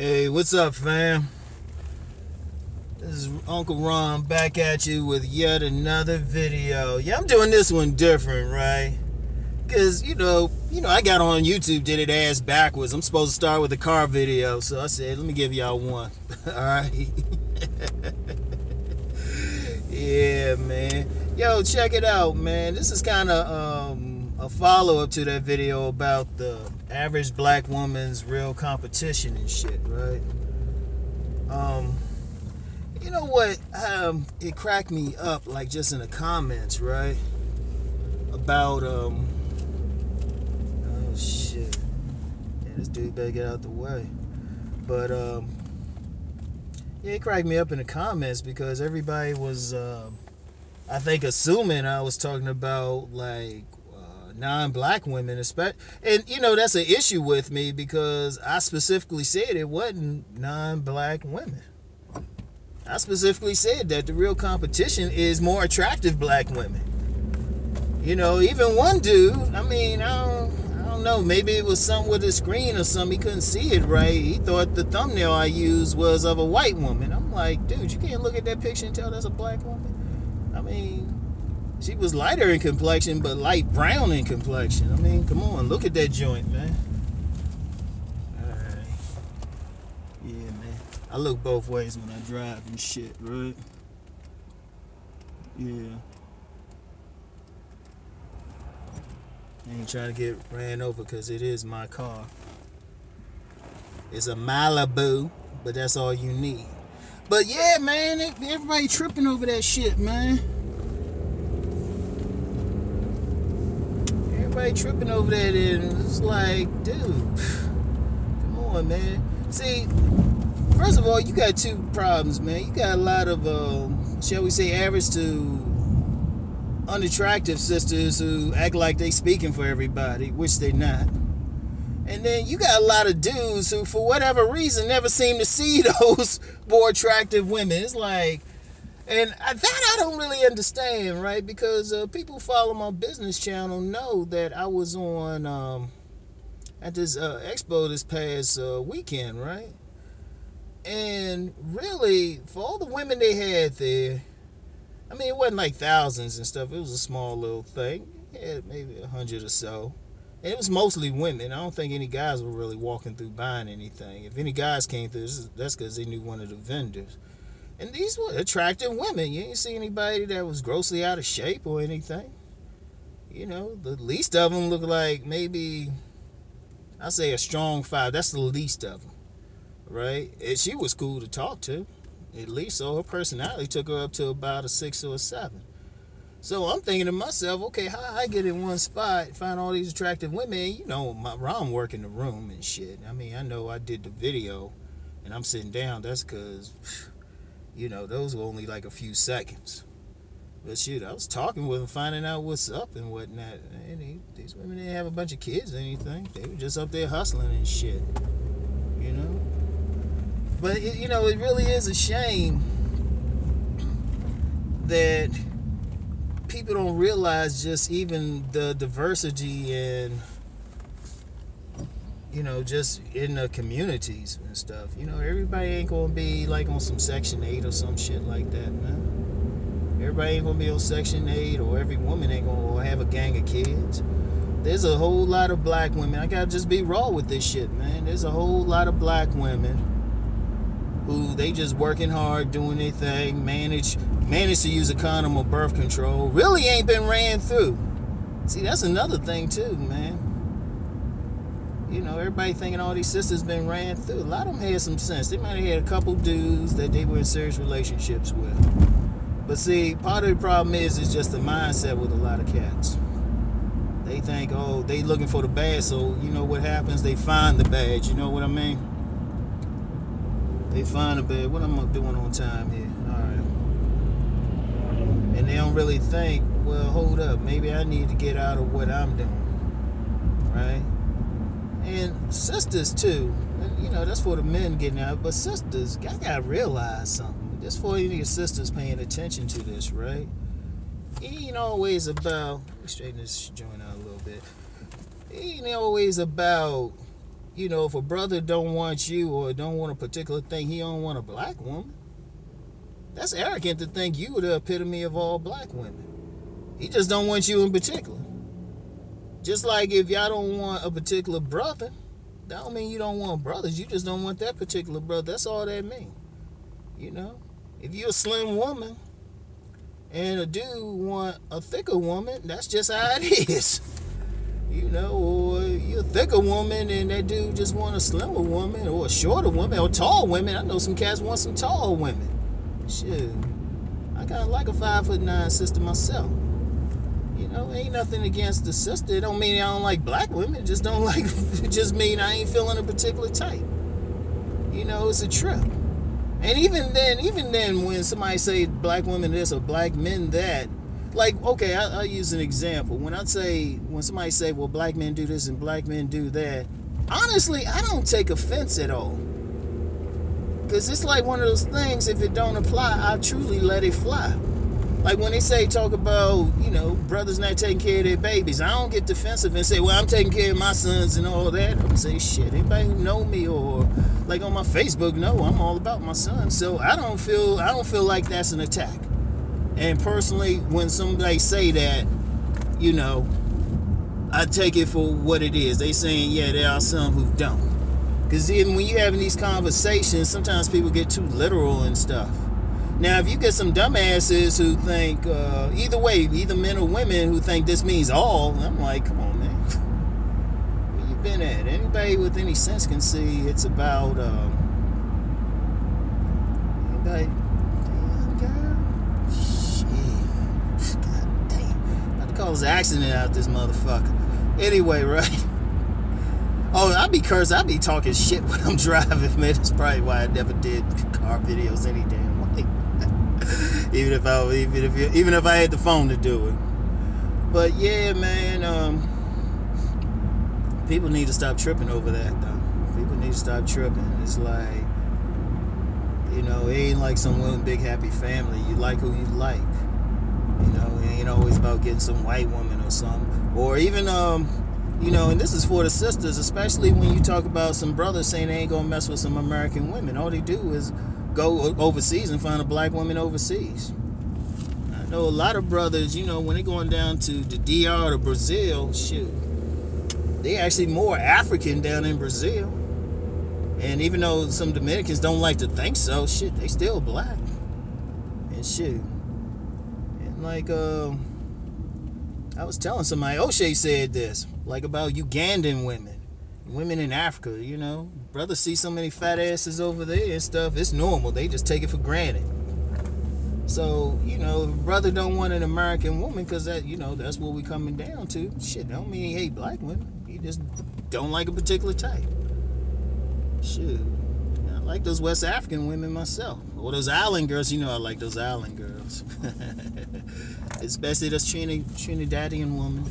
Hey, what's up, fam? This is Uncle Ron back at you with yet another video. Yeah, I'm doing this one different, right? Because, I got on YouTube, did it ass backwards. I'm supposed to start with a car video, so I said, let me give y'all one. Alright? Yeah, man. Yo, check it out, man. This is kind of a follow-up to that video about the average black woman's real competition and shit, right? You know what? It cracked me up, like, just in the comments, right? About, oh, shit. Yeah, this dude better get out the way. But, yeah, it cracked me up in the comments because everybody was, I think, assuming I was talking about, like, non-black women, and that's an issue with me because I specifically said it wasn't non-black women. I specifically said that the real competition is more attractive black women. Even one dude, I don't know, maybe it was something with his screen or something, he couldn't see it right. He thought the thumbnail I used was of a white woman. I'm like, dude, you can't look at that picture and tell that's a black woman. She was lighter in complexion, but light brown in complexion. Come on, look at that joint, man. Alright. Yeah, man. I look both ways when I drive and shit, right? Yeah. I ain't trying to get ran over because it is my car. It's a Malibu, but that's all you need. But yeah, man, everybody tripping over that shit, man. Everybody tripping over that, and it's like, dude, come on, man. See, first of all, you got two problems, man. You got a lot of, shall we say, average to unattractive sisters who act like they speaking for everybody, which they not. And then you got a lot of dudes who, for whatever reason, never seem to see those more attractive women. It's like, and that I don't really understand, right? Because people who follow my business channel know that I was on at this expo this past weekend, right? And really, for all the women they had there, it wasn't like thousands and stuff. It was a small little thing. Yeah, maybe 100 or so. And it was mostly women. I don't think any guys were really walking through buying anything. If any guys came through, that's because they knew one of the vendors. And these were attractive women. You didn't see anybody that was grossly out of shape or anything. The least of them looked like maybe, I say a strong 5. That's the least of them, right? And she was cool to talk to, at least. So her personality took her up to about a 6 or a 7. So I'm thinking to myself, okay, how I get in one spot, find all these attractive women? My Rom work in the room and shit. I know I did the video and I'm sitting down. That's because, those were only like a few seconds. But shoot, I was talking with them, finding out what's up and whatnot. And these women didn't have a bunch of kids or anything. They were just up there hustling and shit, But, it really is a shame that people don't realize just even the diversity and, just in the communities and stuff. Everybody ain't going to be like on some Section 8 or some shit like that, man. Everybody ain't going to be on Section 8, or every woman ain't going to have a gang of kids. There's a whole lot of black women. I got to just be raw with this shit, man. There's a whole lot of black women who they just working hard, doing their thing, manage to use a condom or birth control, really ain't been ran through. See, that's another thing too, man. Everybody thinking all these sisters been ran through. A lot of them had some sense. They might have had a couple dudes that they were in serious relationships with. But see, part of the problem is just the mindset with a lot of cats. They think, oh, they looking for the bad, so what happens? They find the bad, you know what I mean? They find the bad. What am I doing on time here? Alright. And they don't really think, well, hold up, maybe I need to get out of what I'm doing, right? And sisters too, that's for the men getting out, but sisters, I gotta realize something. This for any of your sisters paying attention to this, right? It ain't always about, let me straighten this joint out a little bit. It ain't always about You know, if a brother don't want you or don't want a particular thing, he don't want a black woman. That's arrogant to think you are the epitome of all black women. He just don't want you in particular. Just like if y'all don't want a particular brother, that don't mean you don't want brothers. You just don't want that particular brother. That's all that means. You know? If you're a slim woman and a dude want a thicker woman, that's just how it is. You know, or you're a thicker woman and that dude just want a slimmer woman or a shorter woman or tall women. I know some cats want some tall women. Shit. I kind of like a 5'9" sister myself. You know, ain't nothing against the sister. It don't mean I don't like black women. It just don't like, it just mean I ain't feeling a particular type. You know, it's a trip. And even then, when somebody say black women this or black men that, like, okay, I'll use an example. When somebody say, well, black men do this and black men do that, honestly, I don't take offense at all. Because it's like one of those things, if it don't apply, I truly let it fly. Like when they talk about, you know, brothers not taking care of their babies, I don't get defensive and say, well, I'm taking care of my sons and all that. I say, shit, anybody who know me or like on my Facebook know I'm all about my sons. So I don't feel like that's an attack. And personally, when somebody say that, you know, I take it for what it is. They saying, yeah, there are some who don't. Because even when you're having these conversations, sometimes people get too literal and stuff. Now, if you get some dumbasses who think, either way, either men or women who think this means all, I'm like, come on, man. Where you been at? Anybody with any sense can see it's about, anybody, damn, girl? Shit. God damn. About to cause an accident out this motherfucker. Anyway, right? Oh, I be cursing. I be talking shit when I'm driving, man. That's probably why I never did car videos any damn way. even if I had the phone to do it. But yeah, man, people need to stop tripping over that though. People need to stop tripping. It's like, you know, it ain't like some one big happy family. You like who you like. You know, it ain't always about getting some white woman or something. Or even you know, and this is for the sisters, especially when you talk about some brothers saying they ain't gonna mess with some American women. All they do is go overseas and find a black woman overseas. I know a lot of brothers, you know, when they're going down to the DR or Brazil, shoot, they actually more African down in Brazil. And even though some Dominicans don't like to think so, shit, they still black. And shit. And like, I was telling somebody, O'Shea said this, like about Ugandan women in Africa, you know. Brothers see so many fat asses over there and stuff, it's normal. They just take it for granted. So, you know, if a brother don't want an American woman, because that, you know, that's what we coming down to. Shit, don't mean he hate black women. He just don't like a particular type. Shit. I like those West African women myself. Or those island girls, you know I like those island girls. Especially this Trinidadian woman.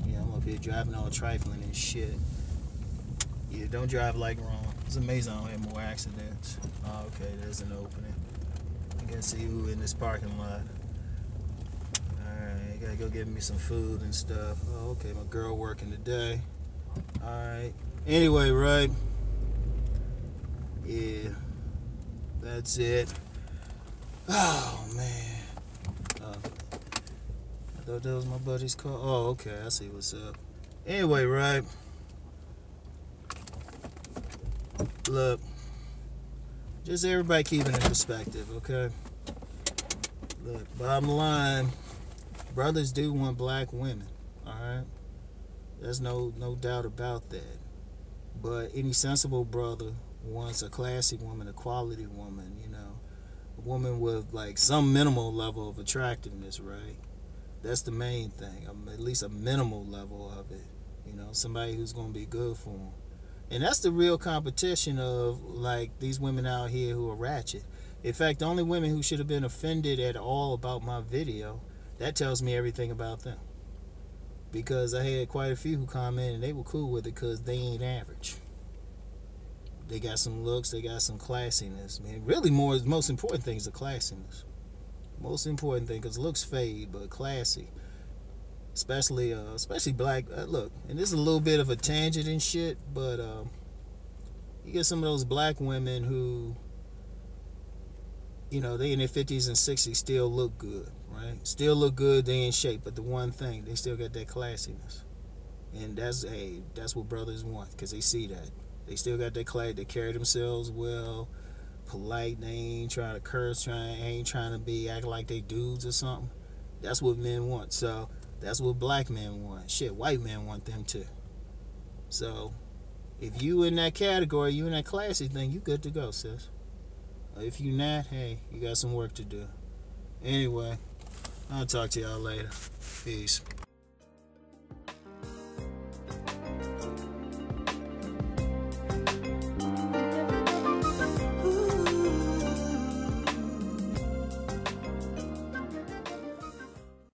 Yeah, I'm up here driving all trifling and shit. Yeah, don't drive like Rom. It's amazing I don't have more accidents. Oh, okay, there's an opening. I can see who in this parking lot. Alright, I gotta go get me some food and stuff. Oh, okay, my girl working today. Alright. Anyway, right. Yeah. That's it. Oh, man. I thought that was my buddy's car. Oh, okay. I see what's up. Anyway, right. Look. Just everybody keep it in perspective, okay? Look, bottom line, brothers do want black women, alright? There's no doubt about that. But any sensible brother wants a classy woman, a quality woman, you know, a woman with like some minimal level of attractiveness, right? That's the main thing, at least a minimal level of it, you know, somebody who's going to be good for them. And that's the real competition of like these women out here who are ratchet. In fact, the only women who should have been offended at all about my video, that tells me everything about them. Because I had quite a few who commented and they were cool with it because they ain't average. They got some looks, they got some classiness. Man, really most important thing is the classiness. Most important thing, because looks fade, but classy. Especially black. Look, and this is a little bit of a tangent and shit, but You get some of those black women who, they in their 50s and 60s still look good, right? Still look good, they in shape, but the one thing, they still got that classiness. And that's what brothers want, because they see that. They still got that class, they carry themselves well, polite, they ain't trying to curse, ain't trying to be act like they dudes or something. That's what men want. So that's what black men want. Shit, white men want them too. So if you in that category, you in that classy thing, you good to go, sis. If you not, hey, you got some work to do. Anyway, I'll talk to y'all later. Peace.